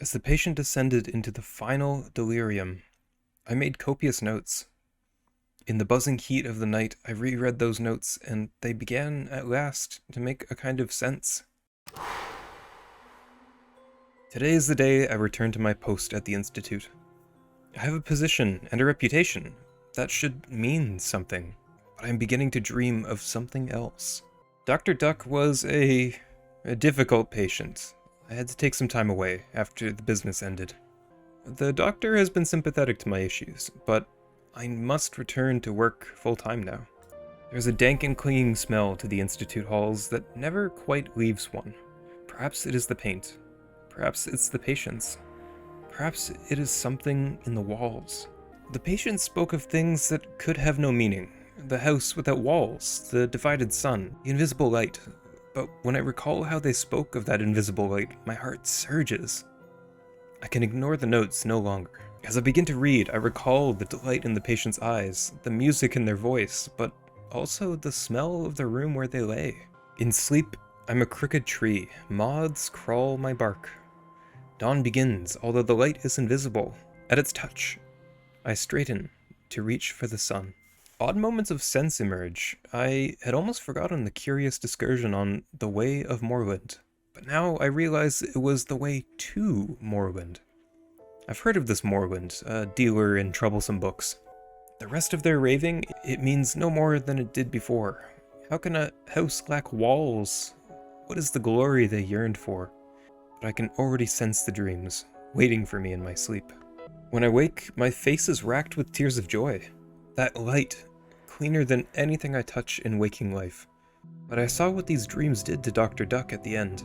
As the patient descended into the final delirium, I made copious notes. In the buzzing heat of the night, I reread those notes, and they began, at last, to make a kind of sense. Today is the day I return to my post at the Institute. I have a position and a reputation. That should mean something, but I'm beginning to dream of something else. Dr. Duck was a difficult patient. I had to take some time away after the business ended. The doctor has been sympathetic to my issues, but I must return to work full-time now. There's a dank and clinging smell to the Institute halls that never quite leaves one. Perhaps it is the paint. Perhaps it's the patients. Perhaps it is something in the walls. The patients spoke of things that could have no meaning. The house without walls, the divided sun, the invisible light. But when I recall how they spoke of that invisible light, my heart surges. I can ignore the notes no longer. As I begin to read, I recall the delight in the patient's eyes, the music in their voice, but also the smell of the room where they lay. In sleep, I'm a crooked tree. Moths crawl my bark. Dawn begins, although the light is invisible. At its touch, I straighten to reach for the sun. Odd moments of sense emerge. I had almost forgotten the curious excursion on the Way of Moorland, but now I realize it was the way to Moorland. I've heard of this Moorland, a dealer in troublesome books. The rest of their raving, it means no more than it did before. How can a house lack walls? What is the glory they yearned for? But I can already sense the dreams, waiting for me in my sleep. When I wake, my face is racked with tears of joy. That light, cleaner than anything I touch in waking life. But I saw what these dreams did to Dr. Duck at the end.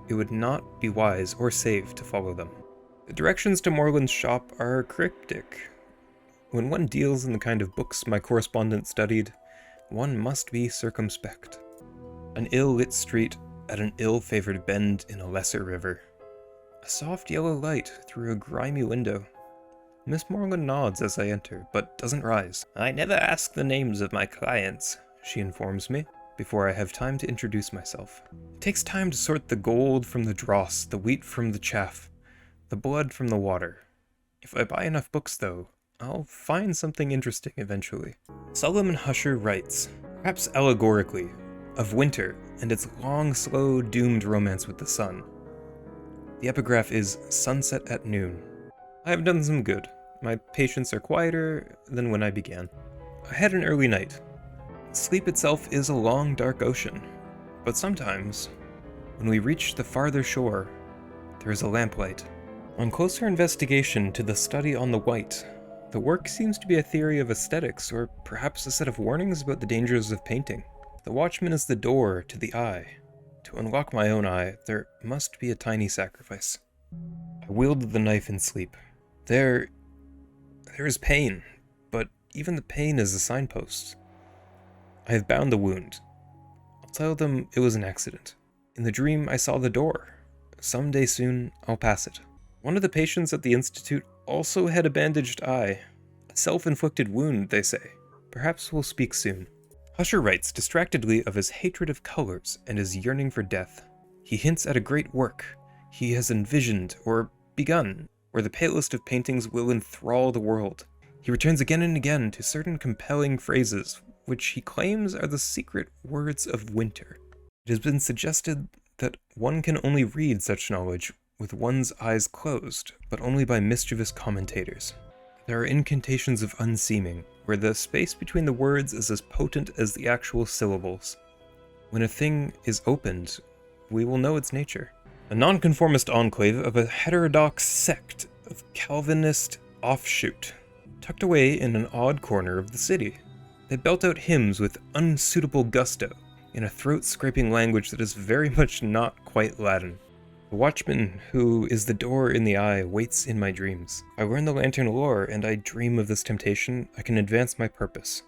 It would not be wise or safe to follow them. The directions to Moorland's shop are cryptic. When one deals in the kind of books my correspondent studied, one must be circumspect. An ill-lit street at an ill-favored bend in a lesser river. A soft yellow light through a grimy window. Miss Moorland nods as I enter, but doesn't rise. I never ask the names of my clients, she informs me, before I have time to introduce myself. It takes time to sort the gold from the dross, the wheat from the chaff, the blood from the water. If I buy enough books, though, I'll find something interesting eventually. Solomon Husher writes, perhaps allegorically, of winter and its long, slow, doomed romance with the sun. The epigraph is sunset at noon. I have done some good. My patients are quieter than when I began. I had an early night. Sleep itself is a long, dark ocean, but sometimes, when we reach the farther shore, there is a lamplight. On closer investigation to the study on the white, the work seems to be a theory of aesthetics, or perhaps a set of warnings about the dangers of painting. The watchman is the door to the eye. To unlock my own eye, there must be a tiny sacrifice. I wielded the knife in sleep. There is pain, but even the pain is a signpost. I have bound the wound. I'll tell them it was an accident. In the dream, I saw the door. Someday soon, I'll pass it. One of the patients at the Institute also had a bandaged eye. A self-inflicted wound, they say. Perhaps we'll speak soon. Husher writes distractedly of his hatred of colors and his yearning for death. He hints at a great work he has envisioned or begun, where the palest of paintings will enthrall the world. He returns again and again to certain compelling phrases, which he claims are the secret words of winter. It has been suggested that one can only read such knowledge with one's eyes closed, but only by mischievous commentators. There are incantations of unseeming, where the space between the words is as potent as the actual syllables. When a thing is opened, we will know its nature. A nonconformist enclave of a heterodox sect of Calvinist offshoot, tucked away in an odd corner of the city. They belt out hymns with unsuitable gusto, in a throat-scraping language that is very much not quite Latin. The watchman, who is the door in the eye, waits in my dreams. I learn the lantern lore, and I dream of this temptation. I can advance my purpose.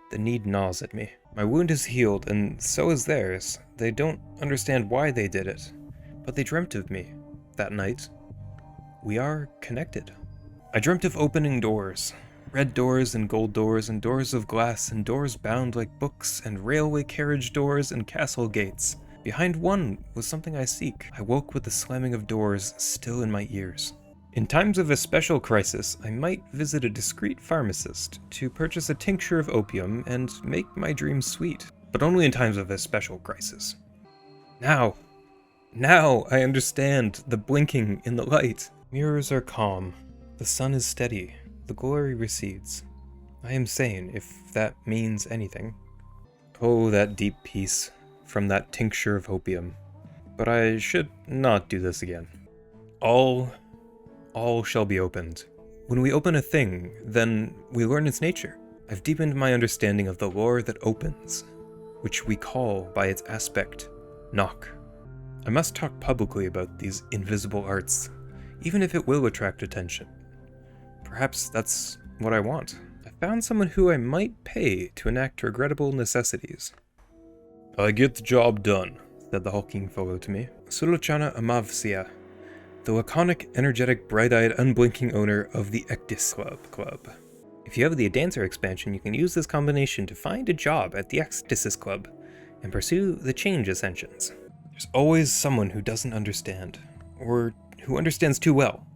The need gnaws at me. My wound is healed, and so is theirs. They don't understand why they did it, but they dreamt of me that night. We are connected. I dreamt of opening doors. Red doors and gold doors and doors of glass and doors bound like books and railway carriage doors and castle gates. Behind one was something I seek. I woke with the slamming of doors still in my ears. In times of a special crisis, I might visit a discreet pharmacist to purchase a tincture of opium and make my dreams sweet, but only in times of a special crisis. Now I understand the blinking in the light. Mirrors are calm. The sun is steady. The glory recedes. I am sane, if that means anything. Oh, that deep peace from that tincture of opium. But I should not do this again. All shall be opened. When we open a thing, then we learn its nature. I've deepened my understanding of the lore that opens, which we call by its aspect, knock. I must talk publicly about these invisible arts, even if it will attract attention. Perhaps that's what I want. I found someone who I might pay to enact regrettable necessities. I get the job done, said the hulking fellow to me. Suluchana Amavsia, the laconic, energetic, bright-eyed, unblinking owner of the Ectis Club. If you have the Dancer expansion, you can use this combination to find a job at the Ectis Club and pursue the change ascensions. There's always someone who doesn't understand, or who understands too well.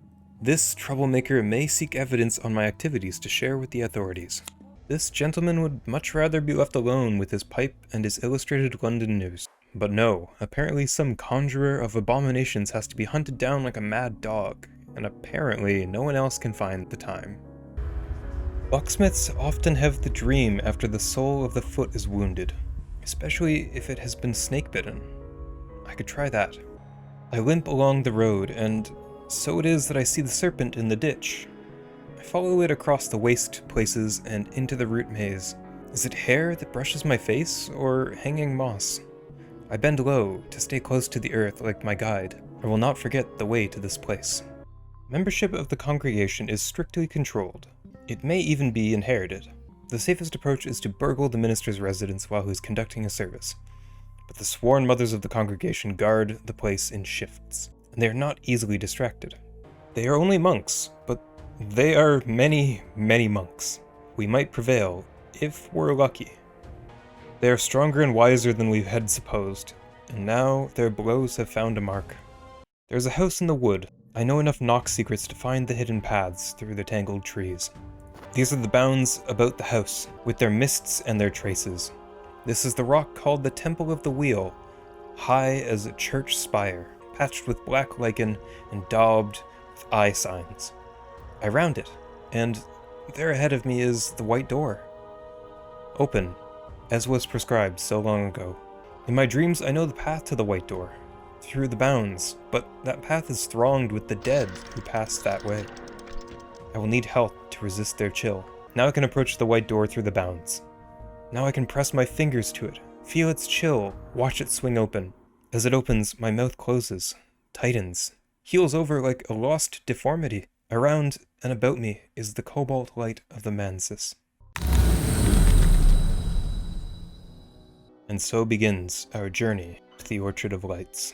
This troublemaker may seek evidence on my activities to share with the authorities. This gentleman would much rather be left alone with his pipe and his illustrated London news. But no, apparently some conjurer of abominations has to be hunted down like a mad dog, and apparently no one else can find the time. Locksmiths often have the dream after the sole of the foot is wounded, especially if it has been snake-bitten. I could try that. I limp along the road, and so it is that I see the serpent in the ditch. I follow it across the waste places and into the root maze. Is it hair that brushes my face, or hanging moss? I bend low to stay close to the earth like my guide. I will not forget the way to this place. Membership of the congregation is strictly controlled. It may even be inherited. The safest approach is to burgle the minister's residence while he is conducting a service. But the sworn mothers of the congregation guard the place in shifts, and they are not easily distracted. They are only monks, but they are many, many monks. We might prevail, if we're lucky. They are stronger and wiser than we had supposed, and now their blows have found a mark. There's a house in the wood. I know enough knock secrets to find the hidden paths through the tangled trees. These are the bounds about the house, with their mists and their traces. This is the rock called the Temple of the Wheel, high as a church spire, patched with black lichen and daubed with eye signs. I round it, and there ahead of me is the white door. Open, as was prescribed so long ago. In my dreams, I know the path to the white door, through the bounds, but that path is thronged with the dead who pass that way. I will need health to resist their chill. Now I can approach the white door through the bounds. Now I can press my fingers to it, feel its chill, watch it swing open. As it opens, my mouth closes, tightens, heals over like a lost deformity. Around and about me is the cobalt light of the mansis. And so begins our journey to the Orchard of Lights.